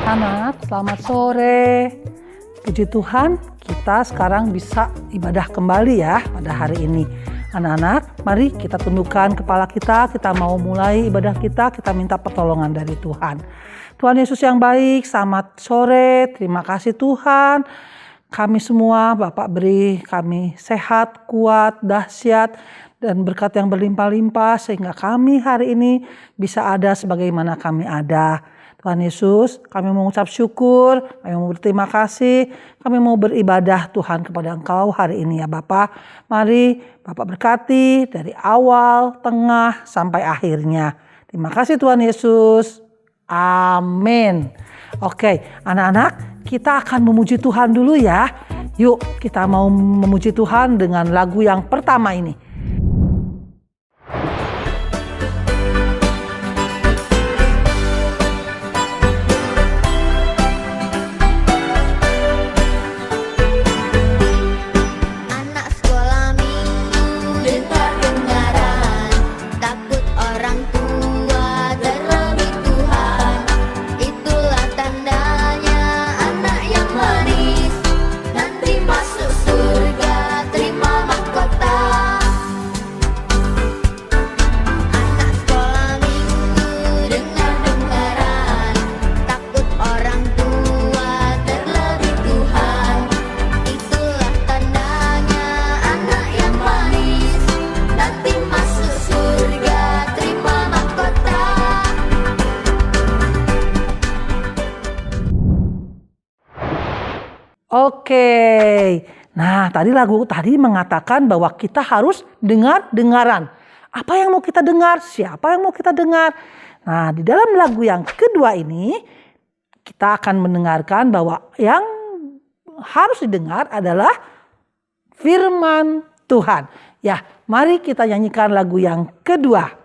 Anak, selamat sore. Puji Tuhan, kita sekarang bisa ibadah kembali ya pada hari ini. Anak-anak, mari kita tundukkan kepala kita mau mulai ibadah kita minta pertolongan dari Tuhan. Tuhan Yesus yang baik, selamat sore, terima kasih Tuhan. Kami semua, Bapak beri kami sehat, kuat, dahsyat, dan berkat yang berlimpah-limpah sehingga kami hari ini bisa ada sebagaimana kami ada. Tuhan Yesus, kami mengucap syukur, kami mau berterima kasih, kami mau beribadah Tuhan kepada Engkau hari ini ya Bapak. Mari Bapak berkati dari awal, tengah, sampai akhirnya. Terima kasih Tuhan Yesus. Amin. Oke, anak-anak, kita akan memuji Tuhan dulu ya. Yuk, kita mau memuji Tuhan dengan lagu yang pertama ini. Oke, nah lagu tadi mengatakan bahwa kita harus dengar-dengaran. Apa yang mau kita dengar? Siapa yang mau kita dengar? Nah, di dalam lagu yang kedua ini, kita akan mendengarkan bahwa yang harus didengar adalah firman Tuhan. Ya, mari kita nyanyikan lagu yang kedua.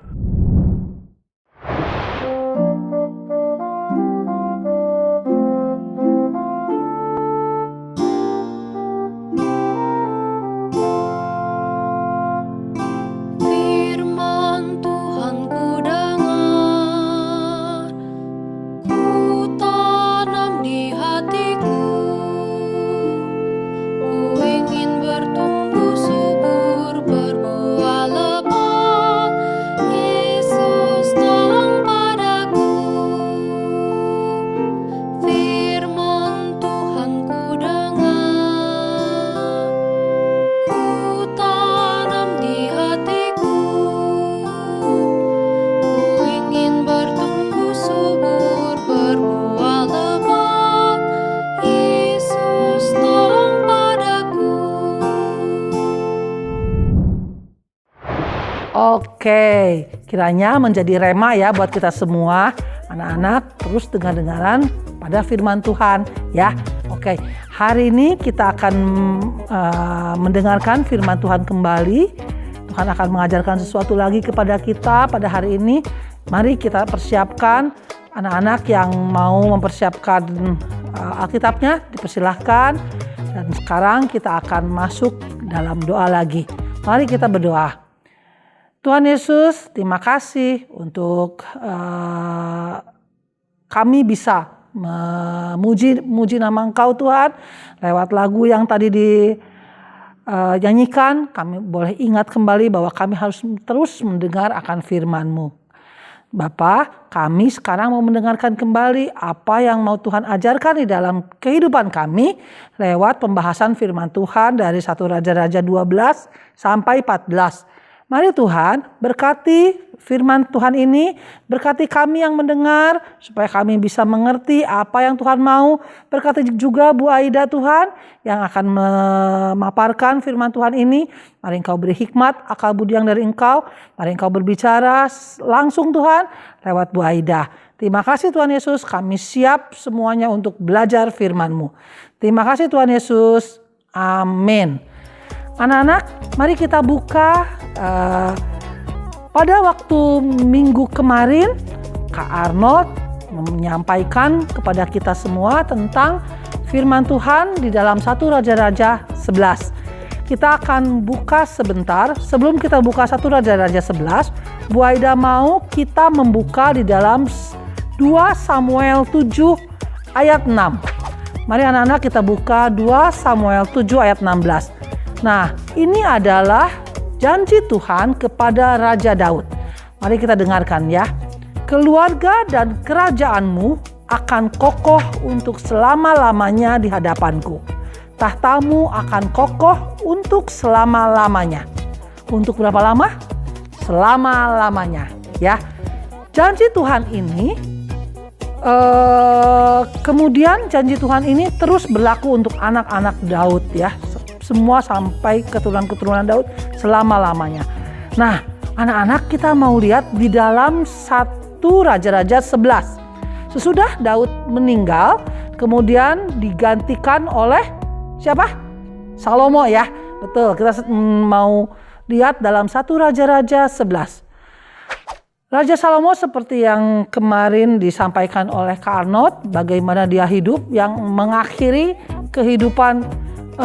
Oke, kiranya menjadi rema ya buat kita semua, anak-anak, terus dengar-dengaran pada firman Tuhan ya. Oke, hari ini kita akan mendengarkan firman Tuhan kembali. Tuhan akan mengajarkan sesuatu lagi kepada kita pada hari ini. Mari kita persiapkan, anak-anak yang mau mempersiapkan Alkitabnya, dipersilahkan. Dan sekarang kita akan masuk dalam doa lagi. Mari kita berdoa. Tuhan Yesus, terima kasih untuk kami bisa memuji nama Engkau Tuhan. Lewat lagu yang tadi dinyanyikan, kami boleh ingat kembali bahwa kami harus terus mendengar akan firman-Mu. Bapa, kami sekarang mau mendengarkan kembali apa yang mau Tuhan ajarkan di dalam kehidupan kami lewat pembahasan firman Tuhan dari 1 Raja-Raja 12 sampai 14. Mari Tuhan berkati firman Tuhan ini, berkati kami yang mendengar supaya kami bisa mengerti apa yang Tuhan mau. Berkati juga Bu Aida Tuhan yang akan memaparkan firman Tuhan ini. Mari Engkau beri hikmat, akal budi yang dari Engkau. Mari Engkau berbicara langsung Tuhan lewat Bu Aida. Terima kasih Tuhan Yesus, kami siap semuanya untuk belajar firman-Mu. Terima kasih Tuhan Yesus, amin. Anak-anak, mari kita buka. Pada waktu minggu kemarin, Kak Arnold menyampaikan kepada kita semua tentang firman Tuhan di dalam 1 Raja-Raja 11. Kita akan buka sebentar. Sebelum kita buka 1 Raja-Raja 11, Bu Aida mau kita membuka di dalam 2 Samuel 7 ayat 6. Mari anak-anak kita buka 2 Samuel 7 ayat 16. Nah, ini adalah janji Tuhan kepada Raja Daud. Mari kita dengarkan ya. Keluarga dan kerajaanmu akan kokoh untuk selama-lamanya di hadapanku. Tahtamu akan kokoh untuk selama-lamanya. Untuk berapa lama? Selama-lamanya ya. Janji Tuhan ini kemudian janji Tuhan ini terus berlaku untuk anak-anak Daud ya. Semua sampai keturunan-keturunan Daud selama-lamanya. Nah, anak-anak kita mau lihat di dalam 1 Raja-Raja 11. Sesudah Daud meninggal, kemudian digantikan oleh siapa? Salomo ya. Betul, kita mau lihat dalam 1 Raja-Raja 11. Raja Salomo seperti yang kemarin disampaikan oleh Kak Arnold, bagaimana dia hidup yang mengakhiri kehidupan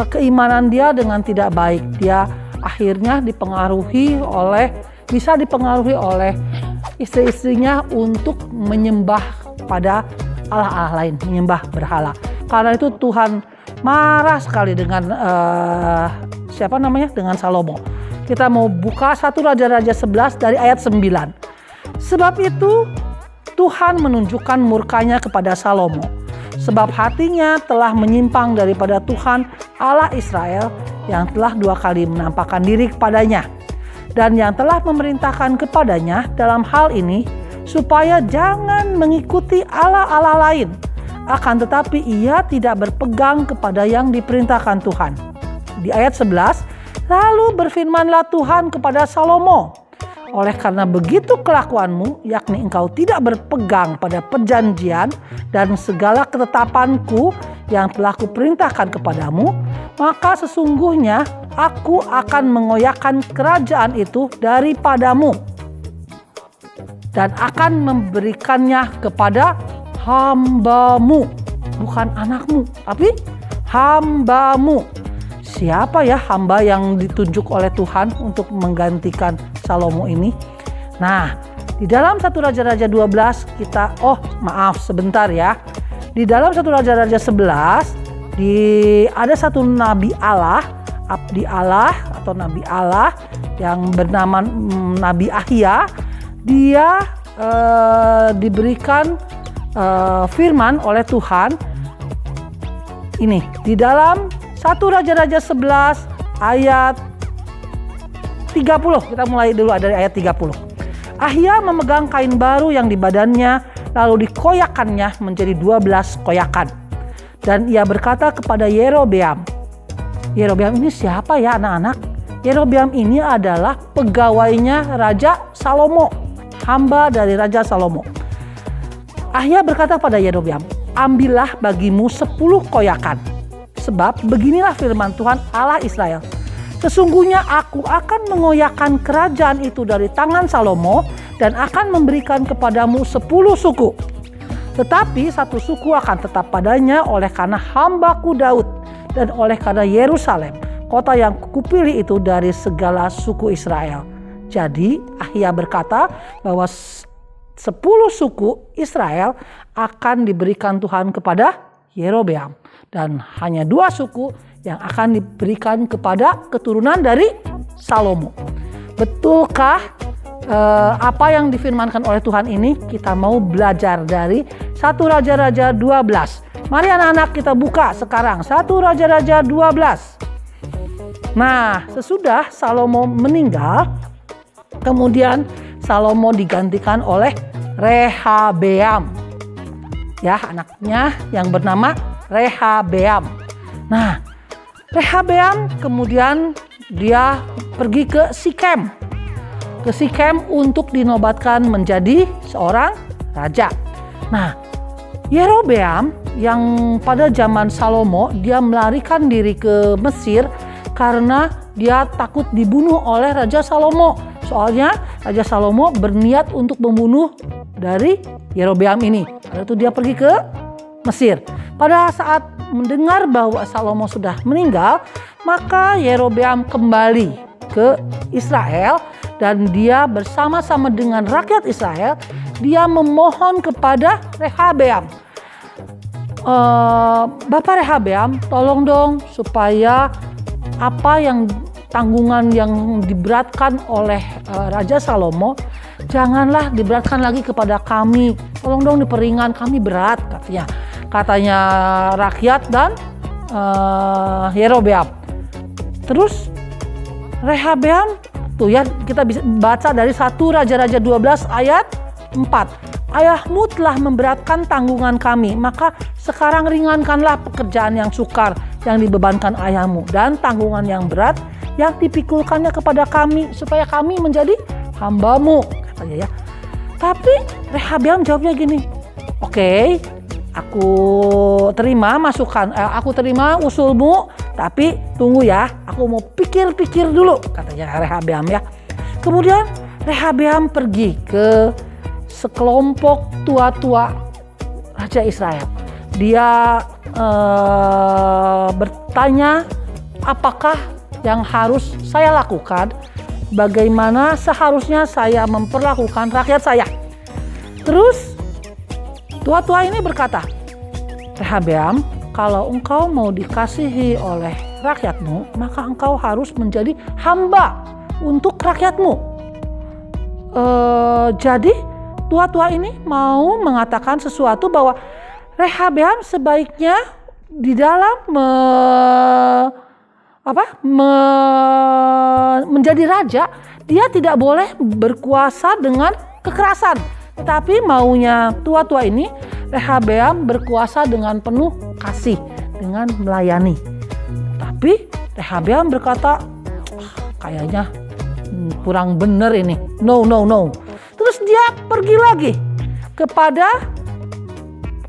keimanan dia dengan tidak baik. Dia akhirnya bisa dipengaruhi oleh istri-istrinya untuk menyembah pada Allah-Allah lain, menyembah berhala. Karena itu Tuhan marah sekali dengan dengan Salomo. Kita mau buka 1 Raja-Raja 11 dari ayat 9. Sebab itu Tuhan menunjukkan murkanya kepada Salomo, sebab hatinya telah menyimpang daripada Tuhan Allah Israel yang telah 2 kali menampakkan diri kepadanya, dan yang telah memerintahkan kepadanya dalam hal ini supaya jangan mengikuti Allah-Allah lain, akan tetapi ia tidak berpegang kepada yang diperintahkan Tuhan. Di ayat 11, lalu berfirmanlah Tuhan kepada Salomo, oleh karena begitu kelakuanmu, yakni engkau tidak berpegang pada perjanjian dan segala ketetapanku yang telah kuperintahkan kepadamu, maka sesungguhnya aku akan mengoyakkan kerajaan itu daripadamu dan akan memberikannya kepada hambamu, bukan anakmu, tapi hambamu. Siapa ya hamba yang ditunjuk oleh Tuhan untuk menggantikan Salomo ini? Nah, di dalam 1 Raja-Raja 12 sebentar ya. Di dalam 1 Raja-Raja 11 ada satu nabi Allah, abdi Allah atau nabi Allah yang bernama Nabi Ahia. Dia diberikan firman oleh Tuhan. Ini di dalam 1 Raja-Raja 11 ayat 30. Kita mulai dulu dari ayat 30. Ahia memegang kain baru yang di badannya, lalu dikoyakannya menjadi 12 koyakan. Dan ia berkata kepada Yerobeam. Yerobeam ini siapa ya anak-anak? Yerobeam ini adalah pegawainya Raja Salomo, hamba dari Raja Salomo. Ahia berkata pada Yerobeam, ambillah bagimu 10 koyakan. Sebab beginilah firman Tuhan Allah Israel. Sesungguhnya aku akan mengoyakkan kerajaan itu dari tangan Salomo dan akan memberikan kepadamu 10 suku. Tetapi 1 suku akan tetap padanya oleh karena hambaku Daud dan oleh karena Yerusalem, kota yang kupilih itu dari segala suku Israel. Jadi Ahia berkata bahwa 10 suku Israel akan diberikan Tuhan kepada Yerobeam. Dan hanya 2 suku yang akan diberikan kepada keturunan dari Salomo. Betulkah apa yang difirmankan oleh Tuhan ini? Kita mau belajar dari 1 Raja-Raja 12. Mari anak-anak kita buka sekarang 1 Raja-Raja 12. Nah, sesudah Salomo meninggal, kemudian Salomo digantikan oleh Rehabeam. Ya, anaknya yang bernama Rehabeam. Nah, Rehabeam kemudian dia pergi ke Sikem. Ke Sikem untuk dinobatkan menjadi seorang raja. Nah, Yerobeam yang pada zaman Salomo dia melarikan diri ke Mesir karena dia takut dibunuh oleh Raja Salomo. Soalnya Raja Salomo berniat untuk membunuh dari Yerobeam ini. Lalu itu dia pergi ke Mesir. Pada saat mendengar bahwa Salomo sudah meninggal, maka Yerobeam kembali ke Israel dan dia bersama-sama dengan rakyat Israel, dia memohon kepada Rehabeam. Bapak Rehabeam, tolong dong supaya apa yang tanggungan yang diberatkan oleh Raja Salomo janganlah diberatkan lagi kepada kami. Tolong dong diperingan, kami berat katanya rakyat dan Yerobeam. Terus Rehabeam tuh ya, kita bisa baca dari 1 Raja-Raja 12 ayat 4. Ayahmu telah memberatkan tanggungan kami, maka sekarang ringankanlah pekerjaan yang sukar yang dibebankan ayahmu dan tanggungan yang berat yang dipikulkannya kepada kami supaya kami menjadi hambamu, katanya ya. Tapi Rehabeam jawabnya gini, oke, aku terima masukan, aku terima usulmu, tapi tunggu ya, aku mau pikir-pikir dulu, katanya Rehabeam ya. Kemudian Rehabeam pergi ke sekelompok tua-tua Raja Israel. Dia bertanya, apakah yang harus saya lakukan? Bagaimana seharusnya saya memperlakukan rakyat saya? Terus tua-tua ini berkata, Rehabeam, kalau engkau mau dikasihi oleh rakyatmu, maka engkau harus menjadi hamba untuk rakyatmu. Jadi tua-tua ini mau mengatakan sesuatu bahwa Rehabeam sebaiknya di dalam menjadi raja, dia tidak boleh berkuasa dengan kekerasan. Tetapi maunya tua-tua ini, Rehabeam berkuasa dengan penuh kasih, dengan melayani. Tapi Rehabeam berkata, kayaknya kurang benar ini. No. Terus dia pergi lagi kepada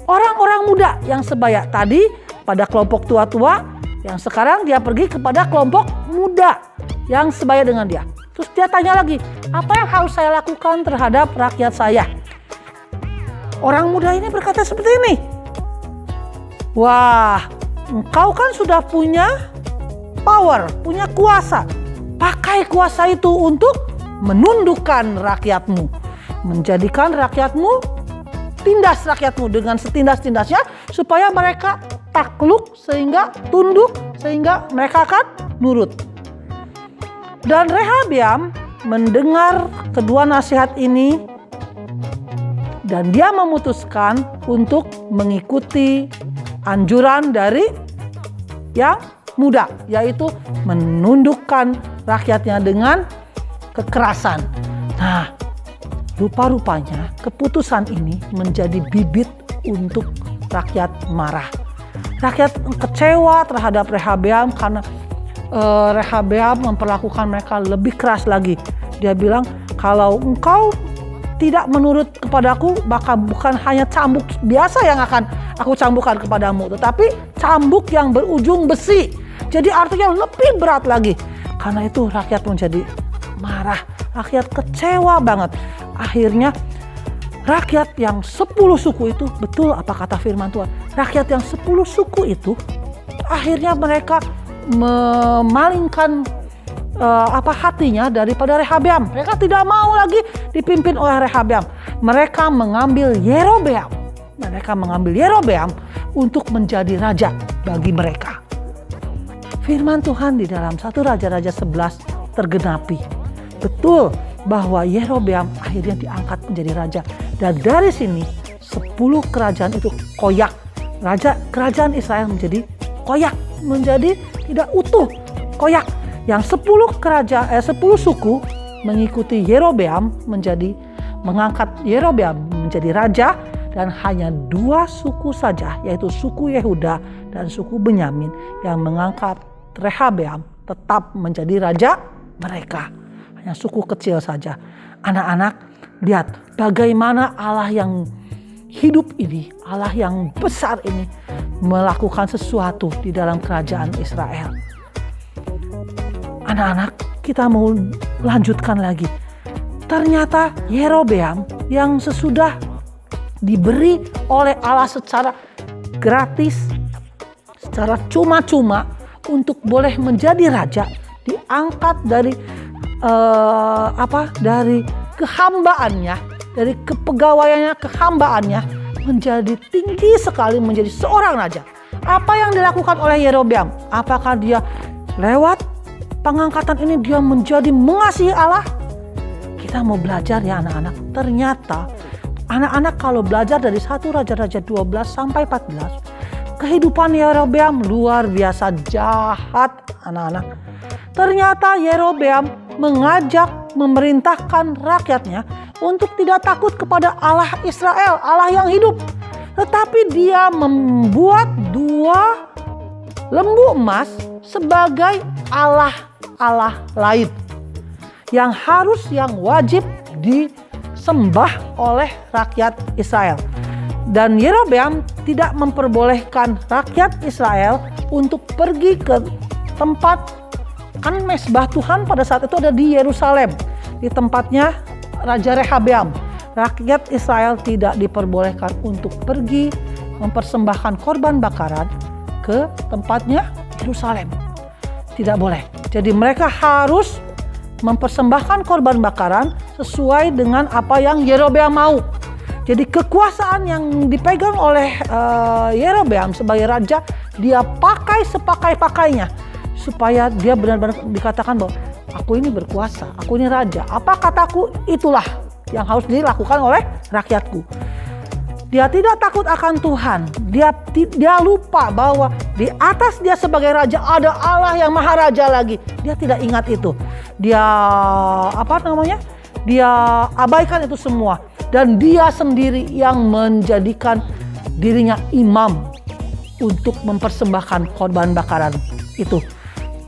orang-orang muda yang sebaya tadi pada kelompok tua-tua, yang sekarang dia pergi kepada kelompok muda yang sebaya dengan dia. Terus dia tanya lagi, apa yang harus saya lakukan terhadap rakyat saya? Orang muda ini berkata seperti ini, wah, engkau kan sudah punya power, punya kuasa. Pakai kuasa itu untuk menundukkan rakyatmu, menjadikan rakyatmu, tindas rakyatmu dengan setindas-tindasnya supaya mereka takluk, sehingga tunduk, sehingga mereka akan nurut. Dan Rehabeam mendengar kedua nasihat ini dan dia memutuskan untuk mengikuti anjuran dari yang muda, yaitu menundukkan rakyatnya dengan kekerasan. Nah, rupa-rupanya keputusan ini menjadi bibit untuk rakyat marah. Rakyat kecewa terhadap Rehabeam karena Rehabeam memperlakukan mereka lebih keras lagi. Dia bilang, kalau engkau tidak menurut kepadaku, maka bukan hanya cambuk biasa yang akan aku cambukkan kepadamu, tetapi cambuk yang berujung besi. Jadi artinya lebih berat lagi. Karena itu rakyat menjadi marah, rakyat kecewa banget. Akhirnya rakyat yang 10 suku itu, betul apa kata firman Tuhan, rakyat yang 10 suku itu akhirnya mereka memalingkan hatinya daripada Rehabeam. Mereka tidak mau lagi dipimpin oleh Rehabeam. Mereka mengambil Yerobeam. Mereka mengambil Yerobeam untuk menjadi raja bagi mereka. Firman Tuhan di dalam 1 Raja-Raja 11 tergenapi. Betul bahwa Yerobeam akhirnya diangkat menjadi raja. Dan dari sini 10 kerajaan itu koyak. Kerajaan Israel menjadi koyak, menjadi tidak utuh, koyak. Yang 10 suku mengikuti Yerobeam, mengangkat Yerobeam menjadi raja, dan hanya 2 suku saja, yaitu suku Yehuda dan suku Benyamin, yang mengangkat Rehabeam tetap menjadi raja mereka. Hanya suku kecil saja. Anak-anak, lihat bagaimana Allah yang hidup ini, Allah yang besar ini melakukan sesuatu di dalam kerajaan Israel. Anak-anak, kita mau lanjutkan lagi. Ternyata Yerobeam yang sesudah diberi oleh Allah secara gratis, secara cuma-cuma untuk boleh menjadi raja, diangkat dari dari kehambaannya, dari kepegawaiannya, kehambaannya, menjadi tinggi sekali menjadi seorang raja. Apa yang dilakukan oleh Yerobeam? Apakah dia lewat pengangkatan ini dia menjadi mengasihi Allah? Kita mau belajar ya anak-anak. Ternyata anak-anak kalau belajar dari 1 Raja-Raja 12 sampai 14, kehidupan Yerobeam luar biasa jahat anak-anak. Ternyata Yerobeam mengajak, memerintahkan rakyatnya untuk tidak takut kepada Allah Israel, Allah yang hidup. Tetapi dia membuat 2 lembu emas sebagai Allah lain yang wajib disembah oleh rakyat Israel. Dan Yerobeam tidak memperbolehkan rakyat Israel untuk pergi ke tempat, kan mesbah Tuhan pada saat itu ada di Yerusalem, di tempatnya Raja Rehabeam. Rakyat Israel tidak diperbolehkan untuk pergi mempersembahkan korban bakaran ke tempatnya Yerusalem. Tidak boleh. Jadi mereka harus mempersembahkan korban bakaran sesuai dengan apa yang Yerobeam mau. Jadi kekuasaan yang dipegang oleh Yerobeam sebagai raja, dia pakai sepakai-pakainya supaya dia benar-benar dikatakan bahwa aku ini berkuasa, aku ini raja. Apa kataku, itulah yang harus dilakukan oleh rakyatku. Dia tidak takut akan Tuhan. Dia lupa bahwa di atas dia sebagai raja ada Allah yang maha raja lagi. Dia tidak ingat itu. Dia Dia abaikan itu semua. Dan dia sendiri yang menjadikan dirinya imam untuk mempersembahkan korban bakaran itu.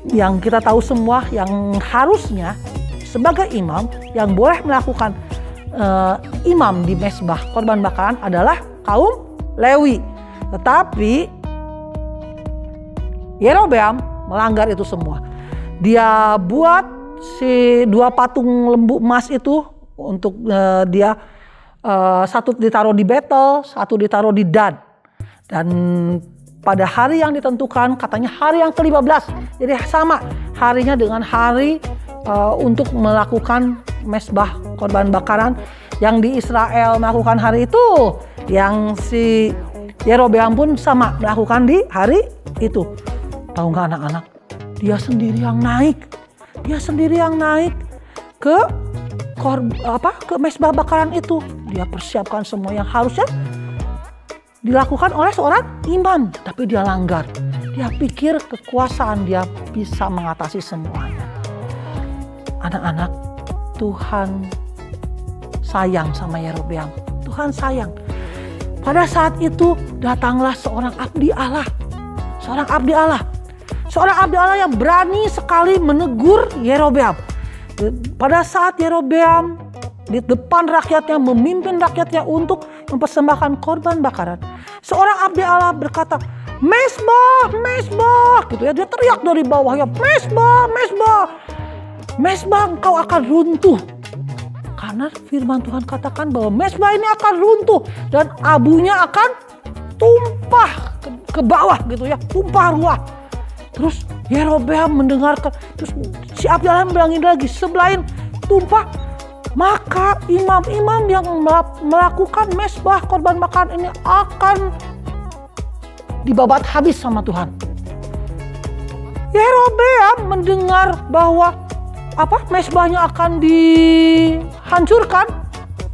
Yang kita tahu semua, yang harusnya sebagai imam yang boleh melakukan imam di mesbah korban bakaran adalah kaum Lewi. Tetapi Yerobeam melanggar itu semua. Dia buat si 2 patung lembu emas itu untuk dia satu ditaruh di Betel, satu ditaruh di Dan. Dan pada hari yang ditentukan, katanya hari yang ke-15. Jadi sama harinya dengan hari untuk melakukan mesbah korban bakaran yang di Israel melakukan hari itu, yang si Yerobeam pun sama melakukan di hari itu. Tahu nggak anak-anak? Dia sendiri yang naik ke mesbah bakaran itu. Dia persiapkan semua yang harusnya dilakukan oleh seorang imam, tapi dia langgar. Dia pikir kekuasaan dia bisa mengatasi semuanya. Anak-anak, Tuhan sayang sama Yerobeam. Tuhan sayang. Pada saat itu datanglah seorang abdi Allah. Seorang abdi Allah yang berani sekali menegur Yerobeam. Pada saat Yerobeam di depan rakyatnya, memimpin rakyatnya untuk mempersembahkan korban bakaran, seorang abdi Allah berkata, mesbah, gitu ya. Dia teriak dari bawah ya, mesbah engkau akan runtuh. Karena firman Tuhan katakan bahwa mesbah ini akan runtuh dan abunya akan tumpah ke bawah gitu ya, tumpah ruah. Terus Yerobeam mendengarkan, terus si abdi Allah bilangin lagi, sebelum tumpah, maka imam-imam yang melakukan mesbah korban bakaran ini akan dibabat habis sama Tuhan. Yerobeam mendengar bahwa mesbahnya akan dihancurkan,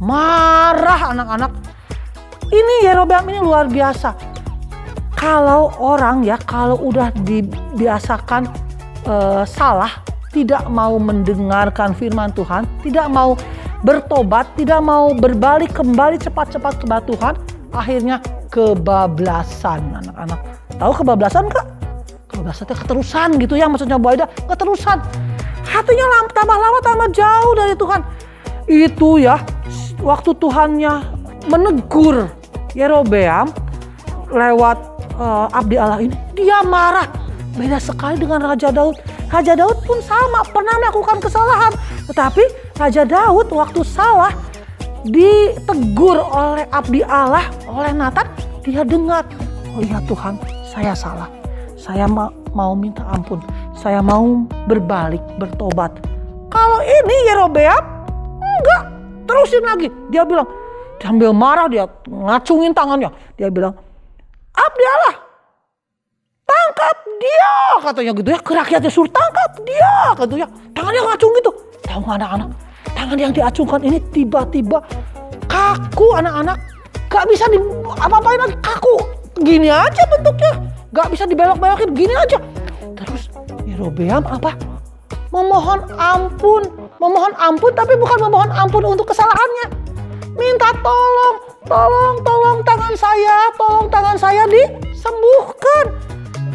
marah anak-anak. Ini Yerobeam ini luar biasa. Kalau orang ya, kalau udah dibiasakan salah, tidak mau mendengarkan firman Tuhan, tidak mau bertobat, tidak mau berbalik kembali cepat-cepat kepada Tuhan, akhirnya kebablasan anak-anak. Tahu kebablasan Kak? Kebablasan itu keterusan gitu ya, maksudnya Bu Aida, keterusan. Hatinya tambah lama tambah jauh dari Tuhan. Itu ya, waktu Tuhannya menegur Yerobeam lewat abdi Allah ini, dia marah. Beda sekali dengan Raja Daud. Raja Daud pun sama, pernah melakukan kesalahan. Tetapi Raja Daud waktu salah ditegur oleh abdi Allah, oleh Natan, dia dengar, oh iya Tuhan, saya salah. Saya mau minta ampun. Saya mau berbalik, bertobat. Kalau ini Yerobeam, enggak, terusin lagi. Dia bilang, Sambil marah dia ngacungin tangannya. Dia bilang, abdi Allah, tangkap dia, katanya gitu ya. Ke rakyatnya suruh tangkap dia, katanya. Tangannya ngacung gitu. Tahu nggak anak-anak? Tangan yang diacungkan ini tiba-tiba kaku anak-anak. Gak bisa apa-apain lagi, kaku. Gini aja bentuknya. Gak bisa dibelok-belokin, gini aja. Terus Yerobeam apa? Memohon ampun, tapi bukan memohon ampun untuk kesalahannya. Minta tolong tangan saya disembuhkan.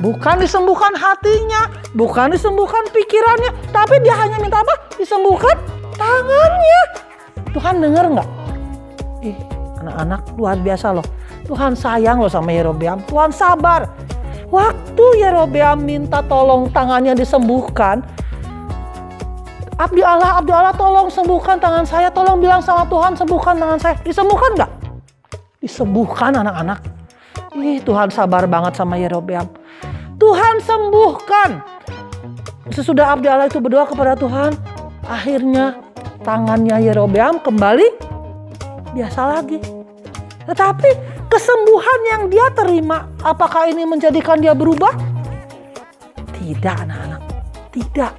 Bukan disembuhkan hatinya, bukan disembuhkan pikirannya, tapi dia hanya minta apa? Disembuhkan tangannya. Tuhan dengar nggak? Anak-anak luar biasa loh. Tuhan sayang loh sama Yerobeam. Tuhan sabar. Waktu Yerobeam minta tolong tangannya disembuhkan, Abdi Allah tolong sembuhkan tangan saya. Tolong bilang sama Tuhan sembuhkan tangan saya. Disembuhkan nggak? Disembuhkan anak-anak. Tuhan sabar banget sama Yerobeam. Tuhan sembuhkan. Sesudah Abdi Allah itu berdoa kepada Tuhan, akhirnya tangannya Yerobeam kembali biasa lagi. Tetapi kesembuhan yang dia terima, apakah ini menjadikan dia berubah? Tidak anak-anak, tidak.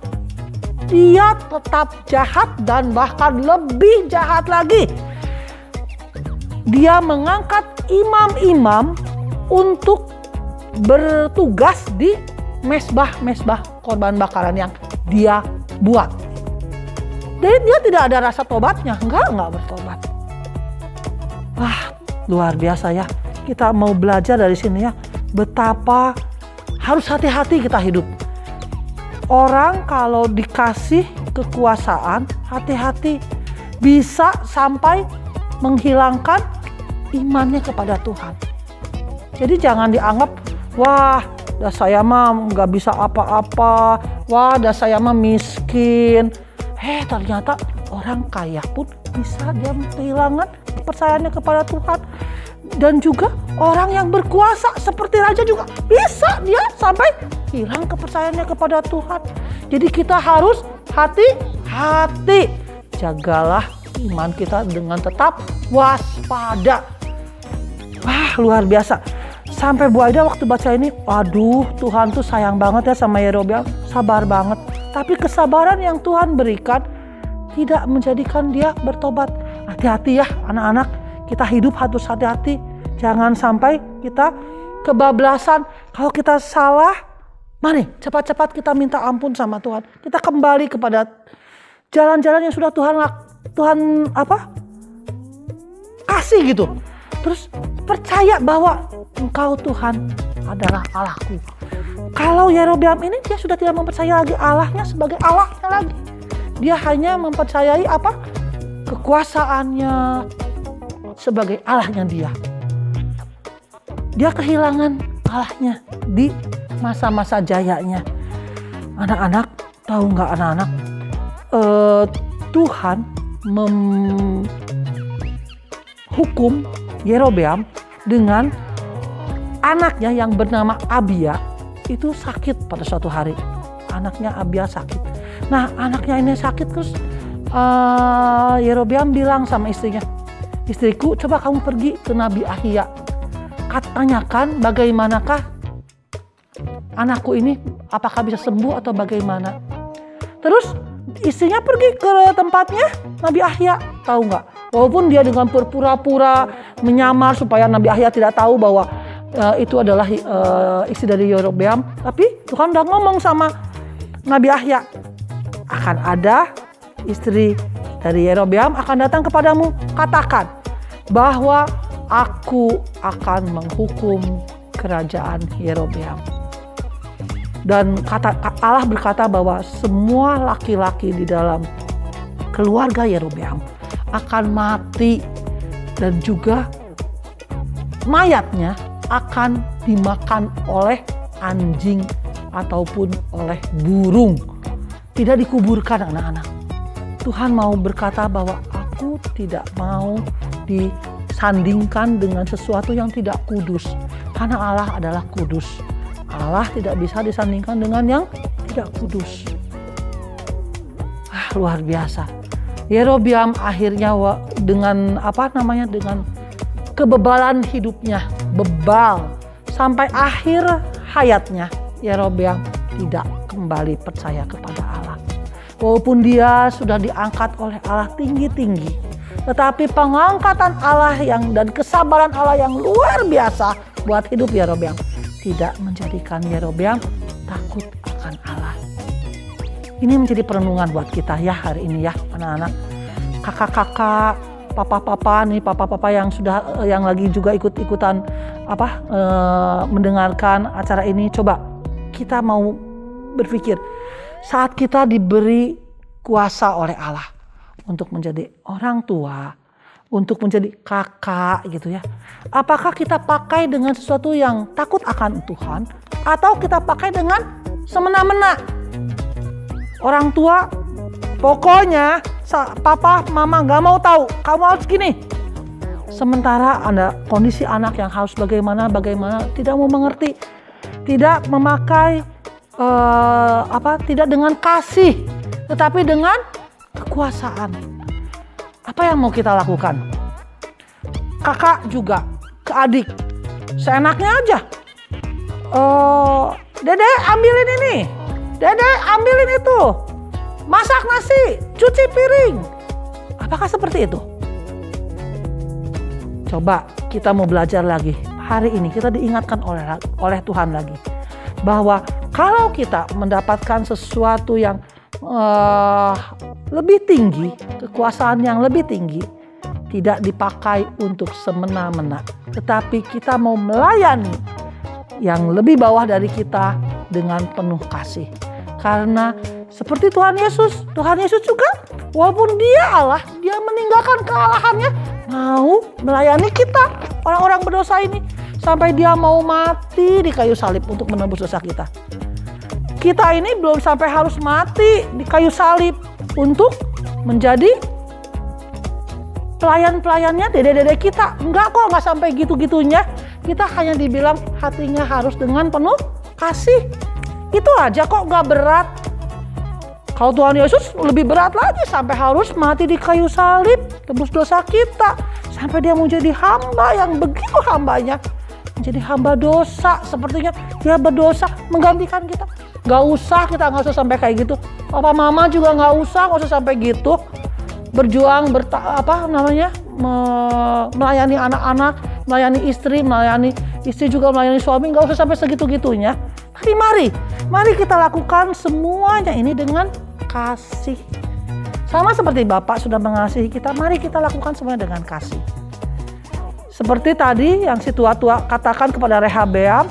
Dia tetap jahat dan bahkan lebih jahat lagi. Dia mengangkat imam-imam untuk bertugas di mesbah korban bakaran yang dia buat. Jadi dia tidak ada rasa tobatnya, enggak bertobat. Wah, luar biasa ya. Kita mau belajar dari sini ya, betapa harus hati-hati kita hidup. Orang kalau dikasih kekuasaan, hati-hati, bisa sampai menghilangkan imannya kepada Tuhan. Jadi jangan dianggap, wah dah saya mah gak bisa apa-apa, wah dah saya mah miskin. Ternyata orang kaya pun bisa dia kehilangan kepercayaannya kepada Tuhan. Dan juga orang yang berkuasa seperti raja juga bisa dia sampai hilang kepercayaannya kepada Tuhan. Jadi kita harus hati-hati. Jagalah iman kita dengan tetap waspada. Wah, luar biasa. Sampai Bu Aida waktu baca ini, aduh Tuhan tuh sayang banget ya sama Yerobeam. Sabar banget. Tapi kesabaran yang Tuhan berikan tidak menjadikan dia bertobat. Hati-hati ya anak-anak. Kita hidup harus hati-hati. Jangan sampai kita kebablasan. Kalau kita salah, mari cepat-cepat kita minta ampun sama Tuhan. Kita kembali kepada jalan-jalan yang sudah Tuhan kasih gitu. Terus percaya bahwa Engkau Tuhan adalah Allahku. Kalau Yerobeam ini dia sudah tidak mempercayai lagi Allahnya sebagai Allahnya lagi. Dia hanya mempercayai kekuasaannya sebagai Allahnya dia. Dia kehilangan Allahnya di masa-masa jayanya. Anak-anak, tahu nggak anak-anak? Tuhan menghukum Yerobeam dengan anaknya yang bernama Abia itu sakit pada suatu hari. Anaknya Abia sakit. Nah, anaknya ini sakit terus Yerobeam bilang sama istrinya, istriku, coba kamu pergi ke Nabi Ahia. Tanyakan bagaimanakah anakku ini, apakah bisa sembuh atau bagaimana. Terus istrinya pergi ke tempatnya Nabi Ahia. Tahu nggak? Walaupun dia dengan berpura-pura menyamar supaya Nabi Ahia tidak tahu bahwa itu adalah istri dari Yerobeam. Tapi Tuhan udah ngomong sama Nabi Ahia, akan ada istri dari Yerobeam akan datang kepadamu. Katakan bahwa aku akan menghukum kerajaan Yerobeam. Dan Allah berkata bahwa semua laki-laki di dalam keluarga Yerobeam akan mati dan juga mayatnya akan dimakan oleh anjing ataupun oleh burung. Tidak dikuburkan anak-anak. Tuhan mau berkata bahwa aku tidak mau disandingkan dengan sesuatu yang tidak kudus. Karena Allah adalah kudus. Allah tidak bisa disandingkan dengan yang tidak kudus. Luar biasa. Yerobeam akhirnya dengan dengan kebebalan hidupnya, bebal sampai akhir hayatnya, Yerobeam tidak kembali percaya kepada Allah. Walaupun dia sudah diangkat oleh Allah tinggi-tinggi, tetapi pengangkatan Allah dan kesabaran Allah yang luar biasa buat hidup Yerobeam tidak menjadikan Yerobeam takut akan Allah. Ini menjadi perenungan buat kita ya hari ini ya anak-anak, kakak-kakak, papa-papa nih, papa-papa yang lagi juga ikut-ikutan mendengarkan acara ini. Coba kita mau berpikir saat kita diberi kuasa oleh Allah untuk menjadi orang tua, untuk menjadi kakak gitu ya. Apakah kita pakai dengan sesuatu yang takut akan Tuhan atau kita pakai dengan semena-mena? Orang tua pokoknya papa mama gak mau tahu, kamu harus gini. Sementara ada kondisi anak yang harus bagaimana tidak mau mengerti, tidak memakai tidak dengan kasih, tetapi dengan kekuasaan. Apa yang mau kita lakukan? Kakak juga ke adik, seenaknya aja. Dede ambilin ini, dede ambilin itu, masak nasi, cuci piring. Apakah seperti itu? Coba kita mau belajar lagi. Hari ini kita diingatkan oleh Tuhan lagi bahwa kalau kita mendapatkan sesuatu yang lebih tinggi, kekuasaan yang lebih tinggi, tidak dipakai untuk semena-mena, tetapi kita mau melayani yang lebih bawah dari kita dengan penuh kasih. Karena seperti Tuhan Yesus juga walaupun dia Allah, dia meninggalkan kealahannya, mau melayani kita orang-orang berdosa ini sampai dia mau mati di kayu salib untuk menebus dosa kita. Kita ini belum sampai harus mati di kayu salib untuk menjadi pelayan-pelayannya dede-dede kita. Enggak kok, enggak sampai gitu-gitunya. Kita hanya dibilang hatinya harus dengan penuh kasih. Itu aja kok, enggak berat. Kalau Tuhan Yesus lebih berat lagi, sampai harus mati di kayu salib, tebus dosa kita. Sampai dia menjadi hamba yang begitu hambanya. Menjadi hamba dosa, sepertinya dia berdosa menggantikan kita. Gak usah, kita gak usah sampai kayak gitu. Papa mama juga gak usah sampai gitu. Berjuang, melayani anak-anak, melayani istri juga melayani suami, gak usah sampai segitu-gitunya. Tapi mari kita lakukan semuanya ini dengan kasih. Sama seperti Bapak sudah mengasihi kita, mari kita lakukan semuanya dengan kasih. Seperti tadi yang si tua-tua katakan kepada Rehabeam,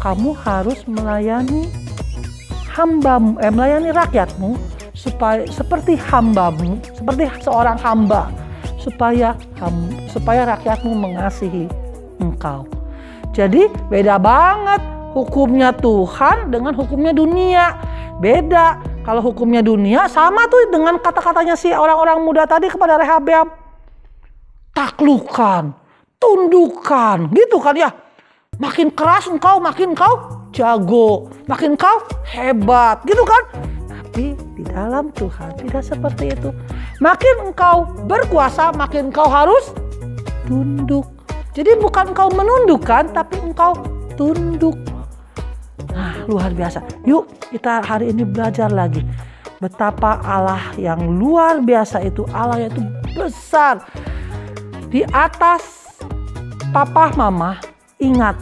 kamu harus melayani melayani rakyatmu supaya seperti hambamu, seperti seorang hamba, supaya rakyatmu mengasihi engkau. Jadi beda banget hukumnya Tuhan dengan hukumnya dunia. Beda. Kalau hukumnya dunia sama tuh dengan kata-katanya si orang-orang muda tadi kepada Rehabeam. Taklukkan, tundukkan, gitu kan ya. Makin keras engkau, makin engkau jago, makin engkau hebat, gitu kan. Tapi di dalam Tuhan tidak seperti itu. Makin engkau berkuasa, makin engkau harus tunduk. Jadi bukan engkau menundukkan, tapi engkau tunduk. Nah, luar biasa. Yuk kita hari ini belajar lagi. Betapa Allah yang luar biasa itu, Allah yang itu besar. Di atas papa mama, ingat,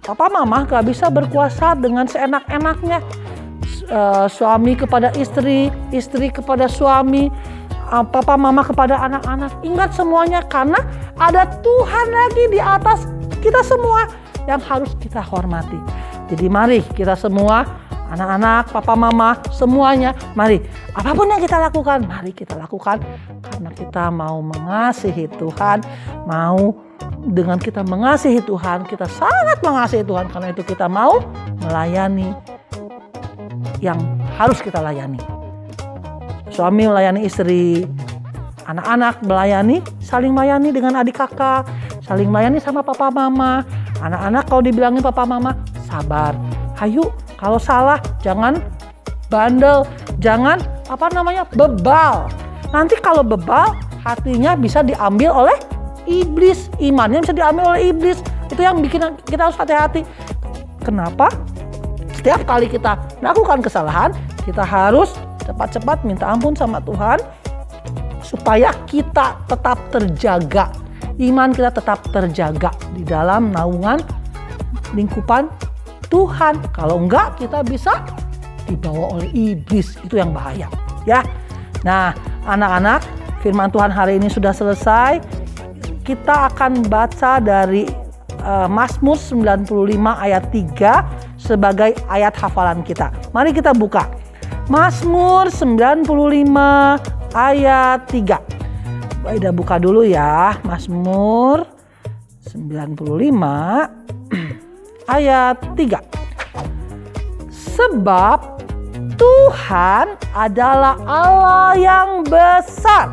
papa mama gak bisa berkuasa dengan seenak-enaknya. Suami kepada istri, istri kepada suami, papa mama kepada anak-anak. Ingat semuanya karena ada Tuhan lagi di atas kita semua yang harus kita hormati. Jadi mari kita semua, anak-anak, papa mama, semuanya, mari apapun yang kita lakukan, mari kita lakukan karena kita mau mengasihi Tuhan. Dengan kita mengasihi Tuhan, kita sangat mengasihi Tuhan, karena itu kita mau melayani yang harus kita layani. Suami melayani istri, anak-anak saling melayani dengan adik kakak, saling melayani sama papa mama. Anak-anak kalau dibilangin papa mama, sabar. Ayo, kalau salah jangan bandel, jangan bebal. Nanti kalau bebal, hatinya bisa diambil oleh iblis, imannya bisa diambil oleh iblis. Itu yang bikin kita harus hati-hati. Kenapa? Setiap kali kita melakukan kesalahan, kita harus cepat-cepat minta ampun sama Tuhan supaya kita tetap terjaga. Iman kita tetap terjaga di dalam naungan lingkupan Tuhan. Kalau enggak, kita bisa dibawa oleh iblis. Itu yang bahaya, ya. Nah, anak-anak, firman Tuhan hari ini sudah selesai. Kita akan baca dari Mazmur 95 ayat 3 sebagai ayat hafalan kita. Mari kita buka. Mazmur 95 ayat 3. Udah buka dulu ya. Mazmur 95 ayat 3. Sebab Tuhan adalah Allah yang besar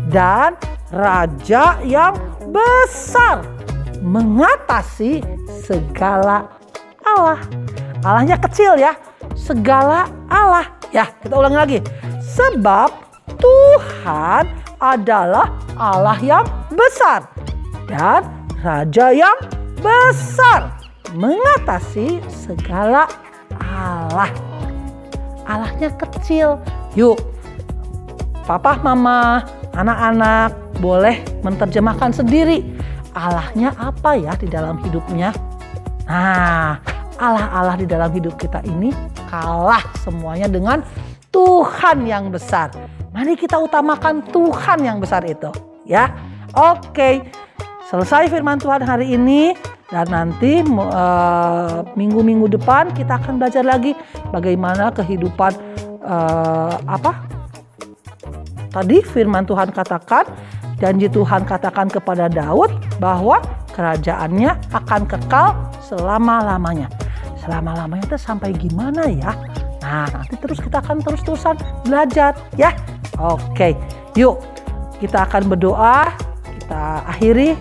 dan Raja yang besar, mengatasi segala Allah. Allahnya kecil ya, segala Allah. Ya, kita ulang lagi. Sebab Tuhan adalah Allah yang besar dan Raja yang besar, mengatasi segala Allah. Allahnya kecil. Yuk, papa, mama, anak-anak boleh menerjemahkan sendiri. Allahnya apa ya di dalam hidupnya? Nah, Allah-Allah di dalam hidup kita ini kalah semuanya dengan Tuhan yang besar. Mari kita utamakan Tuhan yang besar itu, ya. Oke, selesai firman Tuhan hari ini. Dan nanti minggu-minggu depan kita akan belajar lagi bagaimana kehidupan tadi firman Tuhan katakan, janji Tuhan katakan kepada Daud bahwa kerajaannya akan kekal selama-lamanya. Selama-lamanya itu sampai gimana ya? Nah, nanti kita akan terus-terusan belajar ya. Oke, yuk kita akan berdoa. Kita akhiri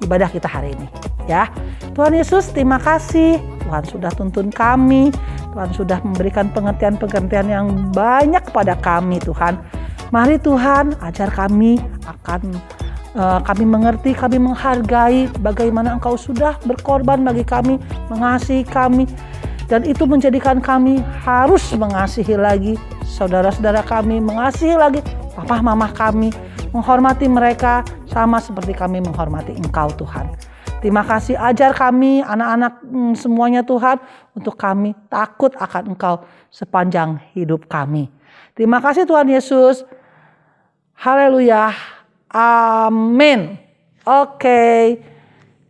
ibadah kita hari ini. Ya, Tuhan Yesus, terima kasih. Tuhan sudah tuntun kami. Tuhan sudah memberikan pengertian-pengertian yang banyak kepada kami, Tuhan. Mari Tuhan, ajar kami kami mengerti, kami menghargai bagaimana Engkau sudah berkorban bagi kami, mengasihi kami. Dan itu menjadikan kami harus mengasihi lagi saudara-saudara kami, mengasihi lagi papa mama kami, menghormati mereka sama seperti kami menghormati Engkau, Tuhan. Terima kasih, ajar kami anak-anak semuanya Tuhan, untuk kami takut akan Engkau sepanjang hidup kami. Terima kasih Tuhan Yesus. Haleluya. Amin. Oke.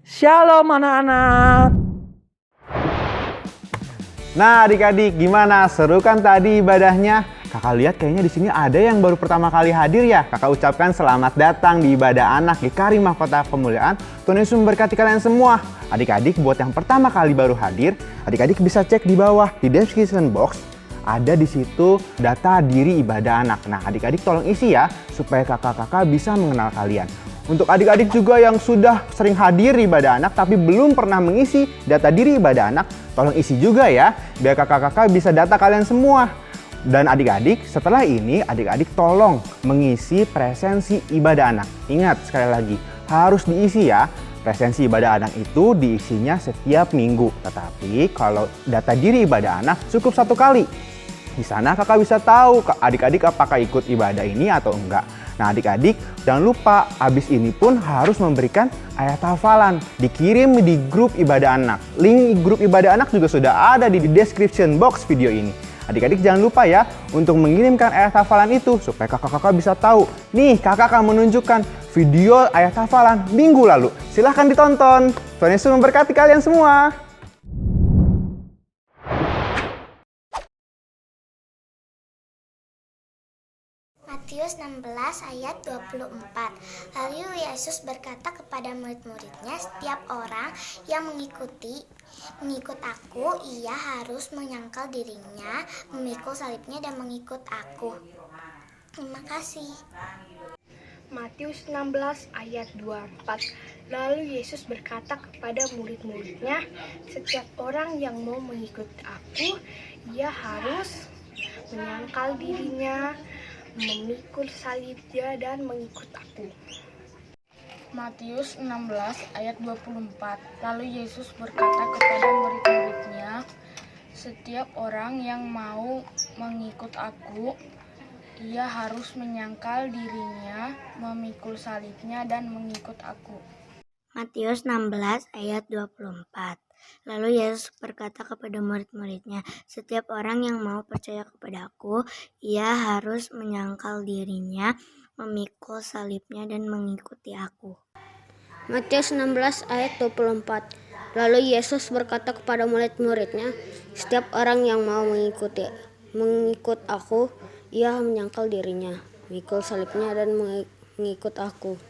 Shalom anak-anak. Nah adik-adik, gimana? Seru kan tadi ibadahnya? Kakak lihat kayaknya di sini ada yang baru pertama kali hadir ya. Kakak ucapkan selamat datang di ibadah anak GKRI Mahkota Kemuliaan. Tuhan Yesus memberkati kalian semua. Adik-adik, buat yang pertama kali baru hadir, adik-adik bisa cek di bawah di description box. Ada di situ data diri ibadah anak. Nah, adik-adik tolong isi ya supaya kakak-kakak bisa mengenal kalian. Untuk adik-adik juga yang sudah sering hadir di ibadah anak tapi belum pernah mengisi data diri ibadah anak, tolong isi juga ya biar kakak-kakak bisa data kalian semua. Dan adik-adik, setelah ini adik-adik tolong mengisi presensi ibadah anak. Ingat sekali lagi, harus diisi ya. Presensi ibadah anak itu diisinya setiap minggu. Tetapi kalau data diri ibadah anak cukup 1 kali. Di sana kakak bisa tahu adik-adik apakah ikut ibadah ini atau enggak. Nah adik-adik, jangan lupa abis ini pun harus memberikan ayat hafalan. Dikirim di grup ibadah anak. Link grup ibadah anak juga sudah ada di description box video ini. Adik-adik jangan lupa ya untuk mengirimkan ayat hafalan itu supaya kakak-kakak bisa tahu. Nih kakak akan menunjukkan video ayat hafalan minggu lalu. Silahkan ditonton. Tuhan Yesus memberkati kalian semua. Matius 16 ayat 24. Lalu Yesus berkata kepada murid-muridnya, setiap orang yang mengikut aku, ia harus menyangkal dirinya, memikul salibnya dan mengikut aku. Terima kasih. Matius 16 ayat 24. Lalu Yesus berkata kepada murid-muridnya, setiap orang yang mau mengikut aku, ia harus menyangkal dirinya, memikul salibnya, dan mengikut aku. Matius 16 ayat 24. Lalu Yesus berkata kepada murid-muridnya, "Setiap orang yang mau mengikut aku, ia harus menyangkal dirinya, memikul salibnya, dan mengikut aku." Matius 16 ayat 24. Lalu Yesus berkata kepada murid-muridnya, "Setiap orang yang mau percaya kepada aku, ia harus menyangkal dirinya, memikul salibnya, dan mengikuti aku." Matius 16 ayat 24. Lalu Yesus berkata kepada murid-muridnya, "Setiap orang yang mau mengikut aku, ia menyangkal dirinya, memikul salibnya, dan mengikut aku."